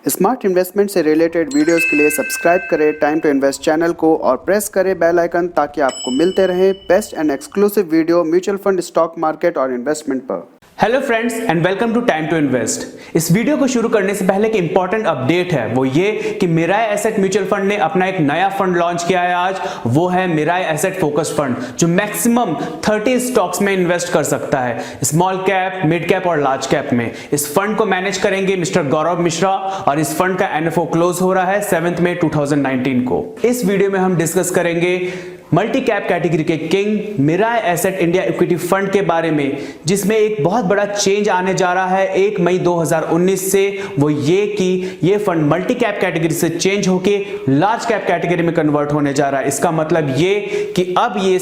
Smart investment से related videos के लिए सब्सक्राइब करें टाइम टू इन्वेस्ट चैनल को और प्रेस करें बेल आइकन ताकि आपको मिलते रहें best and exclusive video mutual fund, stock market और इन्वेस्टमेंट पर। Hello friends and welcome to time to invest. इस वीडियो को शुरू करने से पहले एक इंपॉर्टेंट अपडेट है, वो ये कि मिराय एसेट म्यूचुअल फंड ने अपना एक नया फंड लॉन्च किया है आज। वो है मिराय एसेट फोकस फंड, जो मैक्सिमम 30 स्टॉक्स में इन्वेस्ट कर सकता है, स्मॉल कैप, मिड कैप और लार्ज कैप में। इस फंड को मैनेज करेंगे मिस्टर गौरव मिश्रा और इस फंड का एनएफओ क्लोज हो रहा है 7 मई 2019 को। इस वीडियो में हम डिस्कस करेंगे मल्टी कैप कैटेगरी के king Mirae asset India equity fund के बारे में, जिसमें एक बहुत बड़ा चेंज आने जा रहा है 1 मई 2019 से। वो ये कि ये फंड मल्टी कैप कैटेगरी से चेंज होके लार्ज कैप कैटेगरी में कन्वर्ट होने जा रहा है। इसका मतलब ये कि अब ये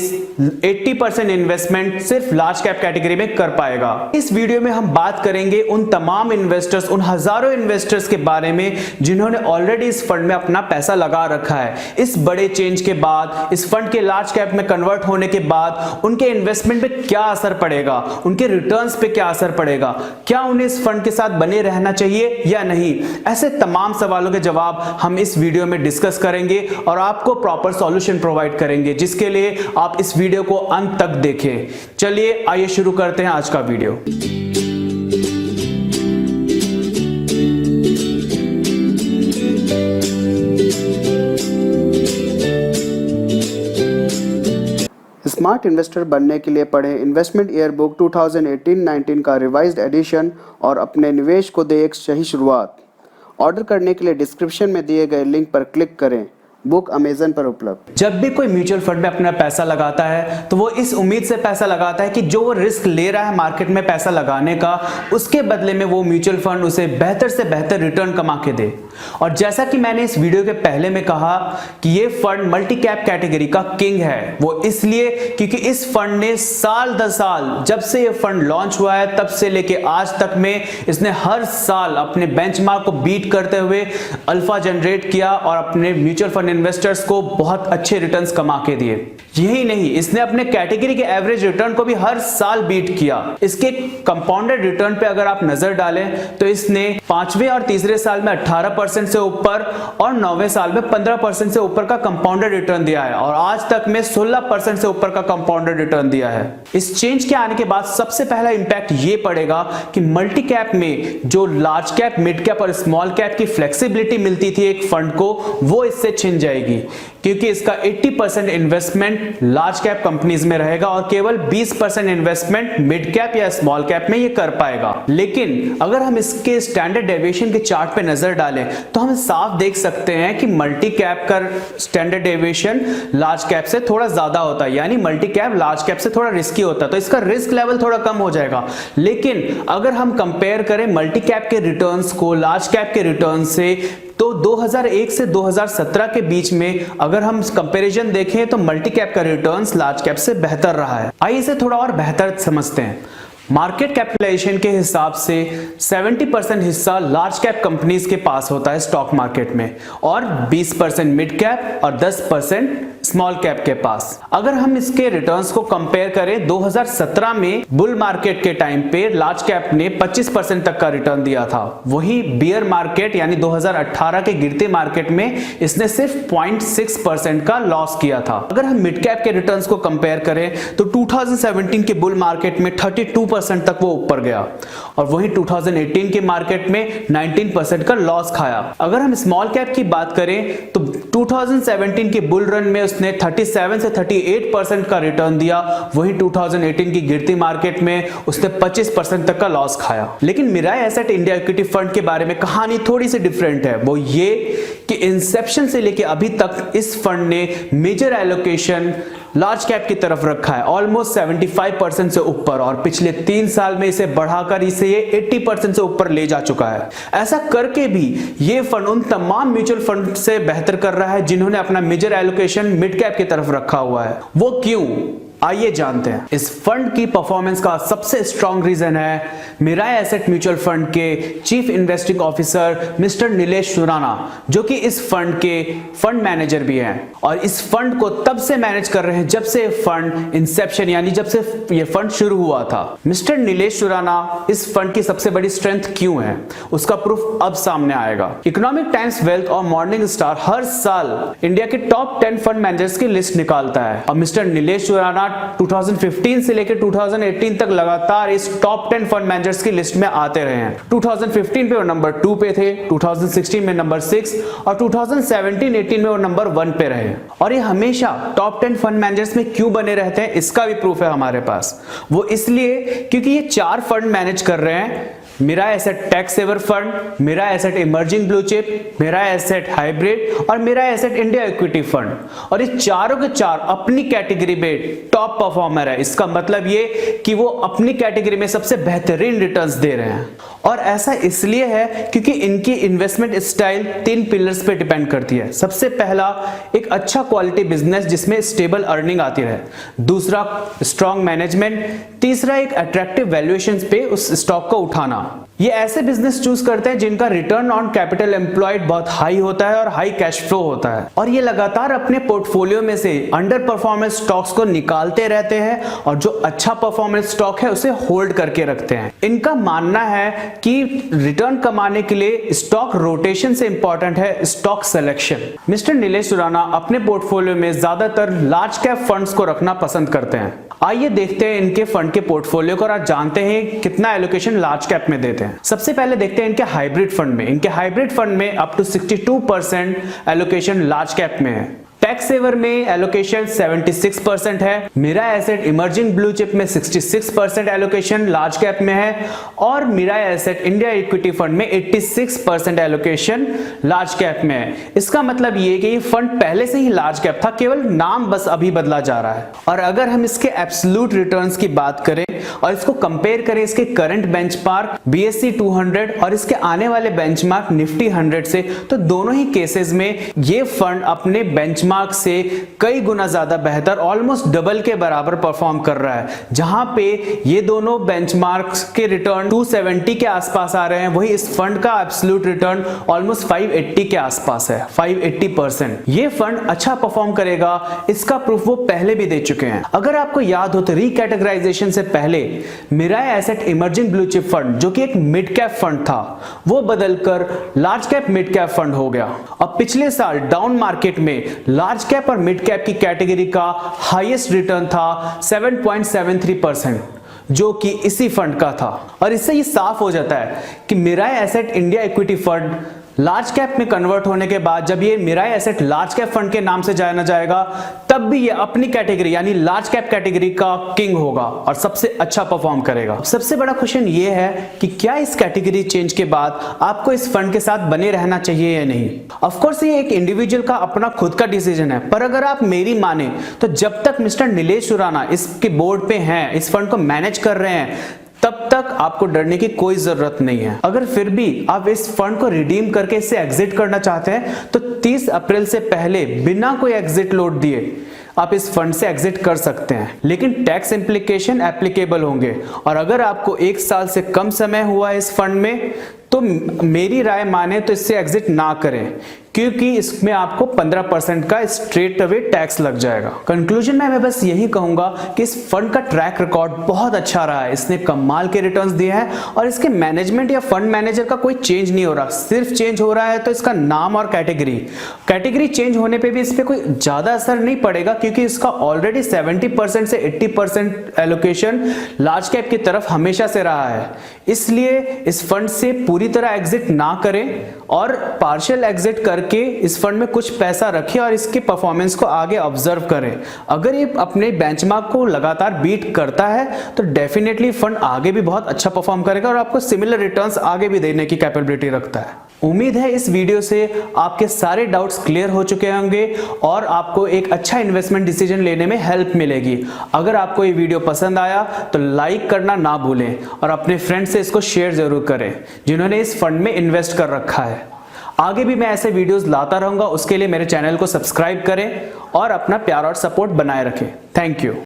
80% इन्वेस्टमेंट सिर्फ लार्ज कैप कैटेगरी में कर पाएगा। इस वीडियो में हम बात करेंगे उन तमाम इन्वेस्टर्स, उन हजारों इन्वेस्टर्स के बारे में जिन्होंने ऑलरेडी इस फंड में अपना पैसा लगा रखा है। इस बड़े चेंज के बाद, इस फंड के लार्ज कैप में कन्वर्ट होने के बाद उनके इन्वेस्टमेंट पे क्या असर पड़ेगा, उनके रिटर्न्स पे क्या असर पड़ेगा, क्या उन्हें इस फंड के साथ बने रहना चाहिए या नहीं। ऐसे तमाम सवालों के जवाब हम इस वीडियो में डिस्कस करेंगे और आपको प्रॉपर सॉल्यूशन प्रोवाइड करेंगे, जिसके लिए आप इस वीडियो को अंत तक देखें। चलिए आइए शुरू करते हैं आज का वीडियो। स्मार्ट इन्वेस्टर बनने के लिए पढ़ें इन्वेस्टमेंट ईयर बुक 2018-19 का रिवाइज्ड एडिशन और अपने निवेश को दे एक सही शुरुआत। ऑर्डर करने के लिए डिस्क्रिप्शन में दिए गए लिंक पर क्लिक करें। बुक अमेजन पर उपलब्ध। जब भी कोई म्यूचुअल फंड में अपना पैसा लगाता है तो वो इस उम्मीद से पैसा लगाता है कि जो वो रिस्क ले रहा है मार्केट में पैसा लगाने का, उसके बदले में वो म्यूचुअल फंड उसे बेहतर से बेहतर रिटर्न कमा के दे। और जैसा कि मैंने इस वीडियो के पहले में कहा कि ये फंड मल्टी कैप कैटेगरी का किंग है, वो इसलिए क्योंकि इस फंड ने साल दर साल, जब से ये फंड लॉन्च हुआ है तब से लेके आज तक में, इसने हर साल अपने बेंचमार्क को बीट करते हुए अल्फा जनरेट किया और अपने म्यूचुअल फंड इन्वेस्टर्स को बहुत अच्छे रिटर्न्स कमा के दिए। यही नहीं, इसने अपने कैटेगरी के एवरेज रिटर्न को भी हर साल बीट किया। इसके कंपाउंडेड रिटर्न पे अगर आप नजर डालें तो इसने 5वें और तीसरे साल में 18% से ऊपर और 9वें साल में 15% से ऊपर का कंपाउंडेड रिटर्न दिया है और आज तक में 16% से ऊपर का कंपाउंडेड रिटर्न दिया है। इस चेंज के आने के बाद सबसे पहला इंपैक्ट ये पड़ेगा कि मल्टी कैप में जो लार्ज कैप, मिड कैप और स्मॉल कैप की फ्लेक्सिबिलिटी मिलती थी एक फंड को, वो इससे छिन जाएगी, क्योंकि इसका 80% इन्वेस्टमेंट लार्ज कैप कंपनीज में रहेगा और केवल 20% इन्वेस्टमेंट मिड कैप या स्मॉल कैप में ये कर पाएगा। लेकिन अगर हम इसके स्टैंडर्ड डेविएशन के चार्ट पे नजर डालें तो हम साफ देख सकते हैं कि मल्टी कैप का स्टैंडर्ड डेविएशन लार्ज कैप से थोड़ा ज्यादा होता है, यानी मल्टी कैप लार्ज कैप से थोड़ा रिस्की होता है, तो इसका रिस्क लेवल थोड़ा कम हो जाएगा। लेकिन अगर हम कंपेयर करें मल्टी कैप के रिटर्न्स को लार्ज कैप के रिटर्न से, तो 2001 से 2017 के बीच में अगर हम कंपैरिजन देखें तो मल्टी कैप का रिटर्न्स लार्ज कैप से बेहतर रहा है। आइए इसे थोड़ा और बेहतर समझते हैं। मार्केट कैपिटलाइजेशन के हिसाब से 70% हिस्सा लार्ज कैप कंपनीज के पास होता है स्टॉक मार्केट में और 20% मिड कैप और 10% स्मॉल कैप के पास। अगर हम इसके रिटर्न्स को कंपेयर करें, 2017 में बुल मार्केट के टाइम पे लार्ज कैप ने 25% तक का रिटर्न दिया था, वही बियर मार्केट यानी 2018 के गिरते मार्केट में इसने सिर्फ 0.6% का लॉस किया था। अगर हम मिड कैप के रिटर्न्स को कंपेयर करें तो 2017 के बुल मार्केट में 32% तक वो ऊपर गया और वही 2018 के मार्केट में 19% का लॉस खाया। अगर हम स्मॉल कैप की बात करें तो 2017 के बुल रन में उसने 37 से 38% का रिटर्न दिया, वही 2018 की गिरती मार्केट में उसने 25% तक का लॉस खाया। लेकिन मिराय एसेट इंडिया इक्विटी फंड के बारे में कहानी थोड़ी सी डिफरेंट है। वो ये कि इंसेप्शन से लेके अभी तक इस फंड ने मेजर एलोकेशन लार्ज कैप की तरफ रखा है, ऑलमोस्ट 75% से ऊपर, और पिछले 3 साल में इसे बढ़ाकर इसे ये 80% से ऊपर ले जा चुका है। ऐसा करके भी ये फंड उन तमाम म्यूचुअल फंड से बेहतर कर रहा है जिन्होंने अपना मेजर एलोकेशन मिड कैप की तरफ रखा हुआ है। वो क्यों? आइए जानते हैं। इस फंड की परफॉर्मेंस का सबसे स्ट्रॉन्ग रीजन है मिराय एसेट म्यूचुअल फंड के chief investing officer mister Nilesh Surana, जो कि इस फंड के फंड मैनेजर भी हैं और इस फंड को तब से मैनेज कर रहे हैं जब से फंड इंसेप्शन यानी जब से ये फंड शुरू हुआ था। मिस्टर नीलेश सुराना इस फंड की सबसे बड़ी स्ट्रेंथ क्यों है, उसका प्रूफ अब सामने आएगा। इकोनॉमिक टाइम्स वेल्थ और मॉर्निंग स्टार हर साल इंडिया के टॉप 10 फंड मैनेजर्स की लिस्ट निकालता है और मिस्टर नीलेश सुराना 2015 से लेकर 2018 तक लगातार इस टॉप 10 फंड मैनेजर्स की लिस्ट में आते रहे हैं। 2015 पे वो नंबर 2 पे थे, 2016 में नंबर 6 और 2017-18 में वो नंबर 1 पे रहे। और ये हमेशा टॉप 10 फंड मैनेजर्स में क्यों बने रहते हैं, इसका भी प्रूफ है हमारे पास। वो इसलिए क्योंकि ये 4 फंड मैनेज कर रहे हैं, Mirae asset tax saver fund, Mirae asset emerging blue chip, Mirae asset hybrid और Mirae asset India equity fund. और ये चारों के चार अपनी कैटेगरी में टॉप परफॉर्मर है। इसका मतलब ये कि वो अपनी कैटेगरी में सबसे बेहतरीन रिटर्न्स दे रहे हैं। और ऐसा इसलिए है क्योंकि इनकी इन्वेस्टमेंट स्टाइल 3 पिलर्स पे डिपेंड करती है। सबसे पहला, एक अच्छा क्वालिटी बिजनेस जिसमें स्टेबल अर्निंग आती रहे। दूसरा, स्ट्रॉन्ग मैनेजमेंट। तीसरा, एक अट्रैक्टिव वैल्यूएशन पे उस स्टॉक को उठाना। ये ऐसे बिजनेस चूज करते हैं जिनका रिटर्न ऑन कैपिटल एम्प्लॉयड बहुत हाई होता है और हाई कैश फ्लो होता है। और ये लगातार अपने पोर्टफोलियो में से अंडर परफॉर्मेंस स्टॉक्स को निकालते रहते हैं और जो अच्छा परफॉर्मेंस स्टॉक है उसे होल्ड करके रखते हैं। इनका मानना है कि रिटर्न कमाने के लिए स्टॉक रोटेशन से इंपॉर्टेंट है stock selection. Mister Nilesh Surana अपने पोर्टफोलियो में ज्यादातर लार्ज कैप फंड्स को रखना पसंद करते हैं। आइए देखते हैं इनके फंड के पोर्टफोलियो को और आज जानते हैं कितना एलोकेशन लार्ज कैप में देते हैं। सबसे पहले देखते हैं इनके हाइब्रिड फंड में। इनके हाइब्रिड फंड में up to 62% allocation large cap में है। टैक्स सेवर में एलोकेशन 76% है। Mirae asset emerging blue chip में 66% एलोकेशन लार्ज कैप में है और Mirae asset India equity fund में 86% एलोकेशन लार्ज कैप में है। इसका मतलब ये कि ये फंड पहले से ही लार्ज कैप था, केवल नाम बस अभी बदला जा रहा है। और अगर हम इसके एब्सोल्यूट रिटर्न्स की बात करें और इसको कंपेयर करें इसके करंट बेंचमार्क BSE 200 और इसके आने वाले बेंचमार्क निफ्टी 100 से, तो दोनों ही केसेस में ये फंड अपने बेंचमार्क से कई गुना ज्यादा बेहतर, ऑलमोस्ट डबल के बराबर परफॉर्म कर रहा है। जहां पे ये दोनों बेंचमार्क्स के रिटर्न 270 के आसपास आ रहे हैं, वही इस फंड का एब्सोल्यूट रिटर्न ऑलमोस्ट 580 के आसपास है, 580%। ये फंड अच्छा परफॉर्म करेगा, इसका प्रूफ वो पहले भी दे चुके हैं। अगर आपको याद हो तो रिकैटेगराइजेशन से पहले Mirae asset emerging blue chip fund, जो कि एक मिड कैप फंड था, वो बदलकर large cap mid cap fund हो गया। अब पिछले साल डाउन मार्केट में लार्ज कैप और मिड कैप की कैटेगरी का हाईएस्ट रिटर्न था 7.73%, जो कि इसी फंड का था। और इससे ये साफ हो जाता है कि Mirae asset India equity fund large cap में कन्वर्ट होने के बाद जब ये Mirae asset large cap fund के नाम से जाना जाएगा, तब भी ये अपनी कैटेगरी यानी लार्ज कैप कैटेगरी का किंग होगा और सबसे अच्छा परफॉर्म करेगा। सबसे बड़ा क्वेश्चन ये है कि क्या इस कैटेगरी चेंज के बाद आपको इस फंड के साथ बने रहना चाहिए या नहीं। ऑफ कोर्स ये एक इंडिविजुअल का अपना खुद का डिसीजन है, पर अगर आप मेरी माने तो जब तक मिस्टर नीलेश सुराना इसके बोर्ड पे हैं, इस फंड को मैनेज कर रहे हैं, तब तक आपको डरने की कोई जरूरत नहीं है। अगर फिर भी आप इस फंड को रिडीम करके इससे एग्जिट करना चाहते हैं तो 30 अप्रैल से पहले बिना कोई एग्जिट लोड दिए आप इस फंड से एग्जिट कर सकते हैं, लेकिन टैक्स इंप्लीकेशन एप्लीकेबल होंगे। और अगर आपको 1 साल से कम समय हुआ है इस फंड में, तो मेरी राय माने तो इससे एग्जिट ना करें, क्योंकि इसमें आपको 15% का स्ट्रेट अवे टैक्स लग जाएगा। कंक्लूजन में मैं बस यही कहूंगा कि इस फंड का ट्रैक रिकॉर्ड बहुत अच्छा रहा है। इसने कमाल के रिटर्न्स दिए हैं और इसके मैनेजमेंट या फंड मैनेजर का कोई चेंज नहीं हो रहा, सिर्फ चेंज हो रहा है तो इसका नाम और कैटेगरी चेंज होने पे भी इस पे कोई ज्यादा असर नहीं पड़ेगा, क्योंकि इसका ऑलरेडी 70% से 80% एलोकेशन लार्ज कैप की तरफ हमेशा से रहा है। इसलिए इस फंड से पूरी तरह एग्जिट ना करें और पार्शियल एग्जिट करके इस फंड में कुछ पैसा रखें और इसके परफॉर्मेंस को आगे ऑब्जर्व करें। अगर ये अपने बेंचमार्क को लगातार बीट करता है तो डेफिनेटली फंड आगे भी बहुत अच्छा परफॉर्म करेगा और आपको सिमिलर रिटर्न्स आगे भी देने की कैपेबिलिटी रखता है। उम्मीद है इस वीडियो से आपके सारे डाउट्स क्लियर हो चुके होंगे और आपको एक अच्छा इन्वेस्टमेंट डिसीजन लेने में हेल्प मिलेगी। अगर आपको ये वीडियो पसंद आया तो लाइक करना ना भूलें और अपने फ्रेंड्स से इसको शेयर जरूर करें जिन्होंने इस फंड में इन्वेस्ट कर रखा है। आगे भी मैं ऐसे वीडियोस लाता रहूंगा, उसके लिए मेरे चैनल को सब्सक्राइब करें और अपना प्यार और सपोर्ट बनाए रखें। Thank you.